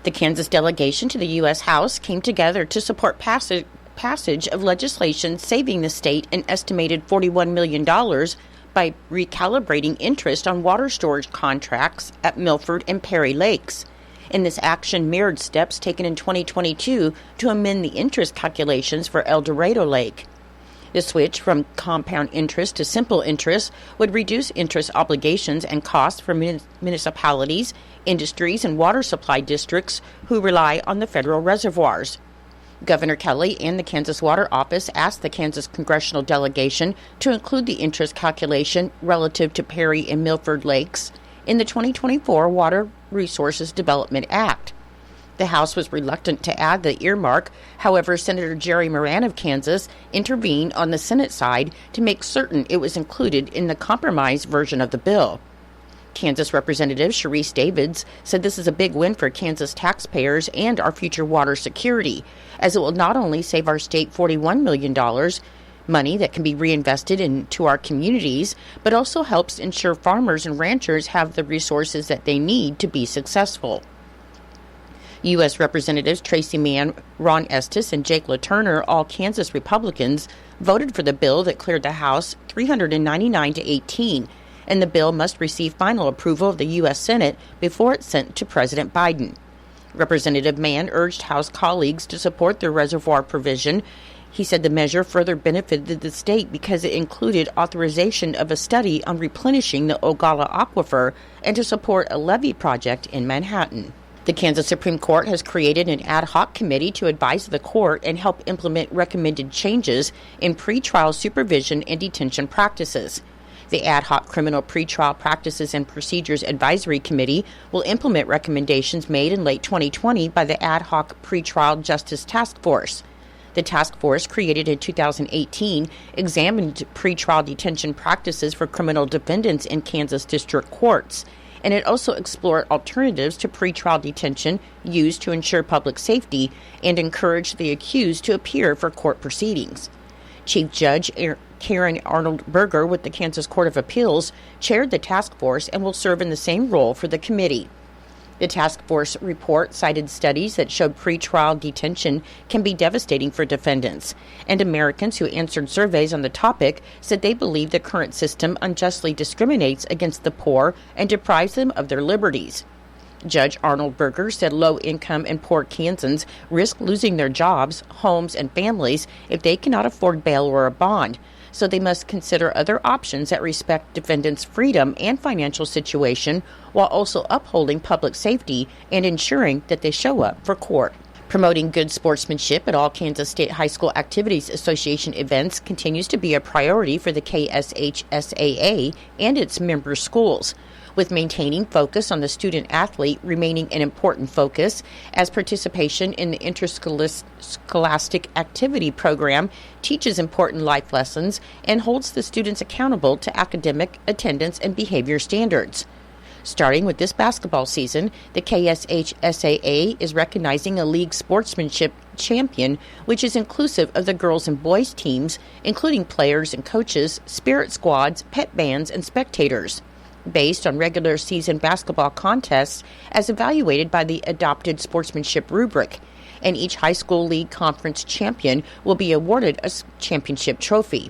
The Kansas delegation to the U.S. House came together to support passage of legislation saving the state an estimated $41 million by recalibrating interest on water storage contracts at Milford and Perry Lakes. And this action mirrored steps taken in 2022 to amend the interest calculations for El Dorado Lake. The switch from compound interest to simple interest would reduce interest obligations and costs for municipalities, industries, and water supply districts who rely on the federal reservoirs. Governor Kelly and the Kansas Water Office asked the Kansas congressional delegation to include the interest calculation relative to Perry and Milford Lakes in the 2024 Water Resources Development Act. The House was reluctant to add the earmark. However, Senator Jerry Moran of Kansas intervened on the Senate side to make certain it was included in the compromise version of the bill. Kansas Representative Sharice Davids said this is a big win for Kansas taxpayers and our future water security, as it will not only save our state $41 million, money that can be reinvested into our communities, but also helps ensure farmers and ranchers have the resources that they need to be successful. U.S. Representatives Tracy Mann, Ron Estes, and Jake LaTurner, all Kansas Republicans, voted for the bill that cleared the House 399 to 18, and the bill must receive final approval of the U.S. Senate before it's sent to President Biden. Representative Mann urged House colleagues to support the reservoir provision. He said the measure further benefited the state because it included authorization of a study on replenishing the Ogallala Aquifer and to support a levee project in Manhattan. The Kansas Supreme Court has created an ad hoc committee to advise the court and help implement recommended changes in pretrial supervision and detention practices. The Ad hoc Criminal Pretrial Practices and Procedures Advisory Committee will implement recommendations made in late 2020 by the Ad hoc Pretrial Justice Task Force. The task force, created in 2018, examined pretrial detention practices for criminal defendants in Kansas district courts, and it also explored alternatives to pretrial detention used to ensure public safety and encourage the accused to appear for court proceedings. Chief Judge Karen Arnold Berger with the Kansas Court of Appeals chaired the task force and will serve in the same role for the committee. The task force report cited studies that showed pretrial detention can be devastating for defendants, and Americans who answered surveys on the topic said they believe the current system unjustly discriminates against the poor and deprives them of their liberties. Judge Arnold Berger said low-income and poor Kansans risk losing their jobs, homes, and families if they cannot afford bail or a bond, so they must consider other options that respect defendants' freedom and financial situation while also upholding public safety and ensuring that they show up for court. Promoting good sportsmanship at all Kansas State High School Activities Association events continues to be a priority for the KSHSAA and its member schools, with maintaining focus on the student-athlete remaining an important focus, as participation in the interscholastic activity program teaches important life lessons and holds the students accountable to academic, attendance, and behavior standards. Starting with this basketball season, the KSHSAA is recognizing a league sportsmanship champion, which is inclusive of the girls and boys teams, including players and coaches, spirit squads, pet bands, and spectators, based on regular season basketball contests as evaluated by the adopted sportsmanship rubric, and each high school league conference champion will be awarded a championship trophy.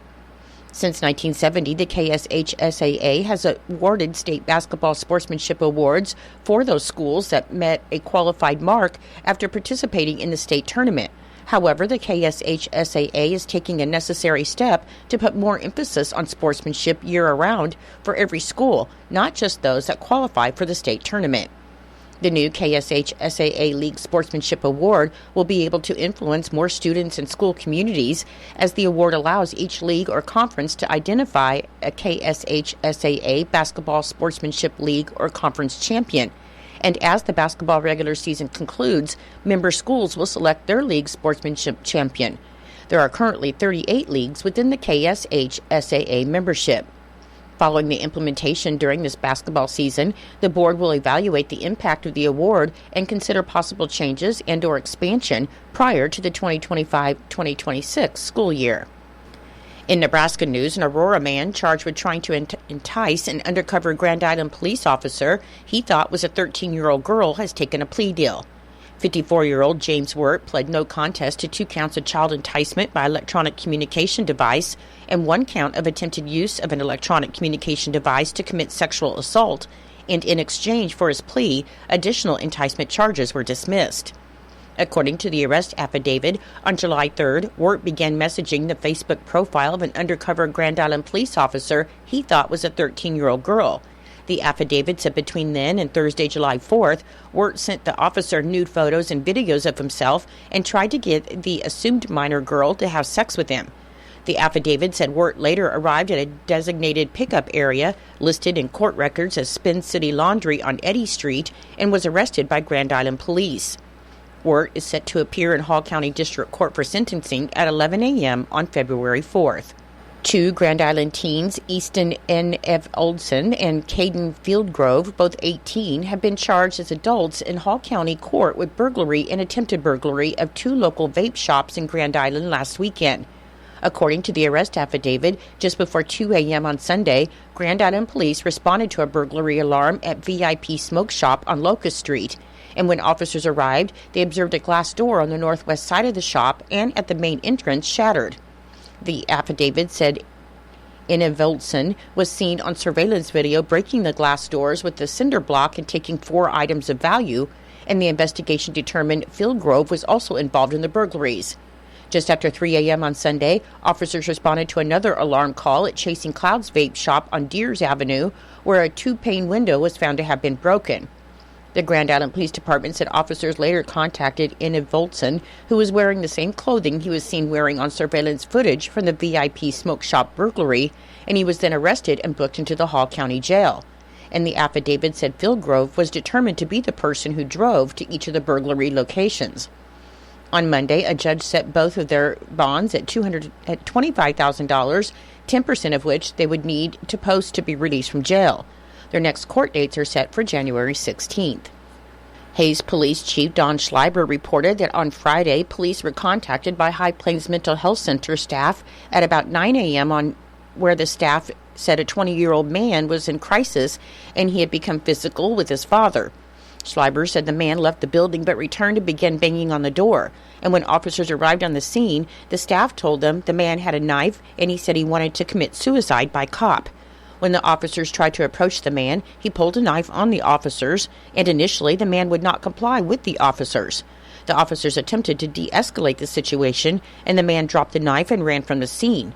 Since 1970, the KSHSAA has awarded state basketball sportsmanship awards for those schools that met a qualified mark after participating in the state tournament. However, the KSHSAA is taking a necessary step to put more emphasis on sportsmanship year-round for every school, not just those that qualify for the state tournament. The new KSHSAA League Sportsmanship Award will be able to influence more students and school communities, as the award allows each league or conference to identify a KSHSAA Basketball Sportsmanship League or Conference champion. And as the basketball regular season concludes, member schools will select their league sportsmanship champion. There are currently 38 leagues within the KSHSAA membership. Following the implementation during this basketball season, the board will evaluate the impact of the award and consider possible changes and/or expansion prior to the 2025-2026 school year. In Nebraska news, an Aurora man charged with trying to entice an undercover Grand Island police officer he thought was a 13-year-old girl has taken a plea deal. 54-year-old James Wirt pled no contest to 2 counts of child enticement by electronic communication device and 1 count of attempted use of an electronic communication device to commit sexual assault, and in exchange for his plea, additional enticement charges were dismissed. According to the arrest affidavit, on July 3rd, Wirt began messaging the Facebook profile of an undercover Grand Island police officer he thought was a 13-year-old girl. The affidavit said between then and Thursday, July 4th, Wirt sent the officer nude photos and videos of himself and tried to get the assumed minor girl to have sex with him. The affidavit said Wirt later arrived at a designated pickup area listed in court records as Spin City Laundry on Eddy Street and was arrested by Grand Island Police. Wirt is set to appear in Hall County District Court for sentencing at 11 a.m. on February 4th. 2 Grand Island teens, Easton N.F. Oldson and Caden Fieldgrove, both 18, have been charged as adults in Hall County Court with burglary and attempted burglary of 2 local vape shops in Grand Island last weekend. According to the arrest affidavit, just before 2 a.m. on Sunday, Grand Island Police responded to a burglary alarm at VIP Smoke Shop on Locust Street. And when officers arrived, they observed a glass door on the northwest side of the shop and at the main entrance shattered. The affidavit said Enevoldson was seen on surveillance video breaking the glass doors with the cinder block and taking 4 items of value, and the investigation determined Fieldgrove was also involved in the burglaries. Just after 3 a.m. on Sunday, officers responded to another alarm call at Chasing Clouds Vape Shop on Deers Avenue, where a 2-pane window was found to have been broken. The Grand Island Police Department said officers later contacted Enevoldson, who was wearing the same clothing he was seen wearing on surveillance footage from the VIP Smoke Shop burglary, and he was then arrested and booked into the Hall County Jail. And the affidavit said Fieldgrove was determined to be the person who drove to each of the burglary locations. On Monday, a judge set both of their bonds at $25,000, 10% of which they would need to post to be released from jail. Their next court dates are set for January 16th. Hayes Police Chief Don Schleiber reported that on Friday, police were contacted by High Plains Mental Health Center staff at about 9 a.m. on where the staff said a 20-year-old man was in crisis and he had become physical with his father. Schleiber said the man left the building but returned and began banging on the door. And when officers arrived on the scene, the staff told them the man had a knife and he said he wanted to commit suicide by cop. When the officers tried to approach the man, he pulled a knife on the officers, and initially the man would not comply with the officers. The officers attempted to de-escalate the situation, and the man dropped the knife and ran from the scene.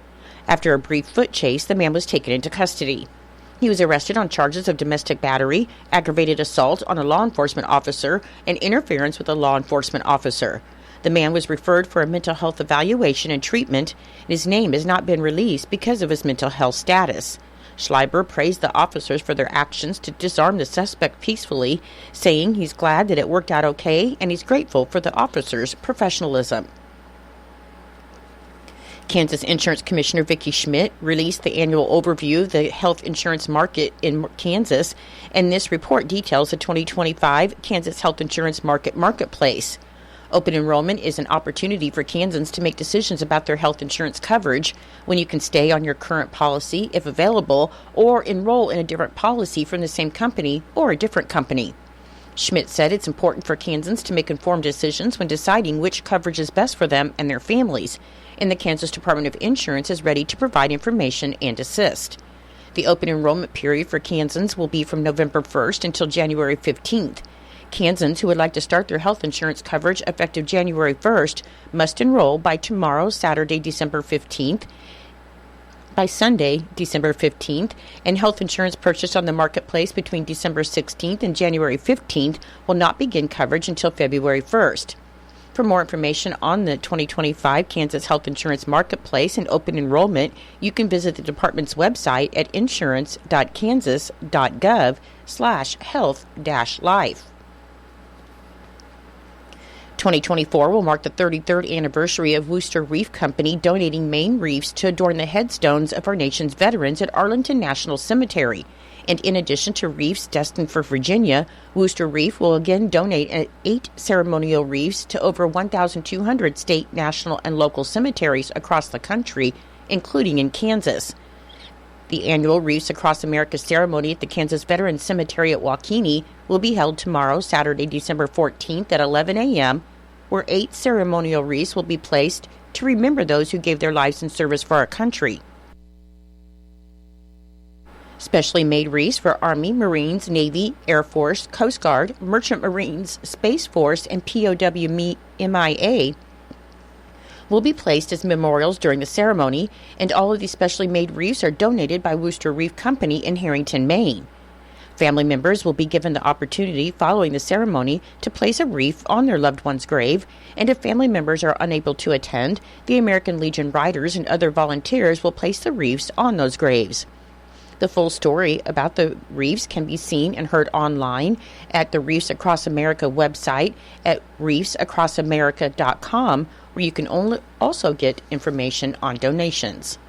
After a brief foot chase, the man was taken into custody. He was arrested on charges of domestic battery, aggravated assault on a law enforcement officer, and interference with a law enforcement officer. The man was referred for a mental health evaluation and treatment, and his name has not been released because of his mental health status. Schleiber praised the officers for their actions to disarm the suspect peacefully, saying he's glad that it worked out okay and he's grateful for the officers' professionalism. Kansas Insurance Commissioner Vicki Schmidt released the annual overview of the health insurance market in Kansas, and this report details the 2025 Kansas Health Insurance Marketplace. Open enrollment is an opportunity for Kansans to make decisions about their health insurance coverage when you can stay on your current policy if available or enroll in a different policy from the same company or a different company. Schmidt said it's important for Kansans to make informed decisions when deciding which coverage is best for them and their families, and the Kansas Department of Insurance is ready to provide information and assist. The open enrollment period for Kansans will be from November 1st until January 15th. Kansans who would like to start their health insurance coverage effective January 1st must enroll by tomorrow, Saturday, December 15th, by Sunday, December 15th, and health insurance purchased on the marketplace between December 16th and January 15th will not begin coverage until February 1st. For more information on the 2025 Kansas Health Insurance Marketplace and open enrollment, you can visit the department's website at insurance.kansas.gov/health-life. 2024 will mark the 33rd anniversary of Wooster Reef Company donating Maine reefs to adorn the headstones of our nation's veterans at Arlington National Cemetery. And in addition to reefs destined for Virginia, Wooster Reef will again donate 8 ceremonial reefs to over 1,200 state, national, and local cemeteries across the country, including in Kansas. The annual Reefs Across America ceremony at the Kansas Veterans Cemetery at Waukene will be held tomorrow, Saturday, December 14th at 11 a.m., where 8 ceremonial wreaths will be placed to remember those who gave their lives in service for our country. Specially made wreaths for Army, Marines, Navy, Air Force, Coast Guard, Merchant Marines, Space Force, and POW MIA will be placed as memorials during the ceremony, and all of these specially made wreaths are donated by Wooster Reef Company in Harrington, Maine. Family members will be given the opportunity following the ceremony to place a wreath on their loved one's grave, and if family members are unable to attend, the American Legion Riders and other volunteers will place the wreaths on those graves. The full story about the reefs can be seen and heard online at the Reefs Across America website at reefsacrossamerica.com, where you can also get information on donations.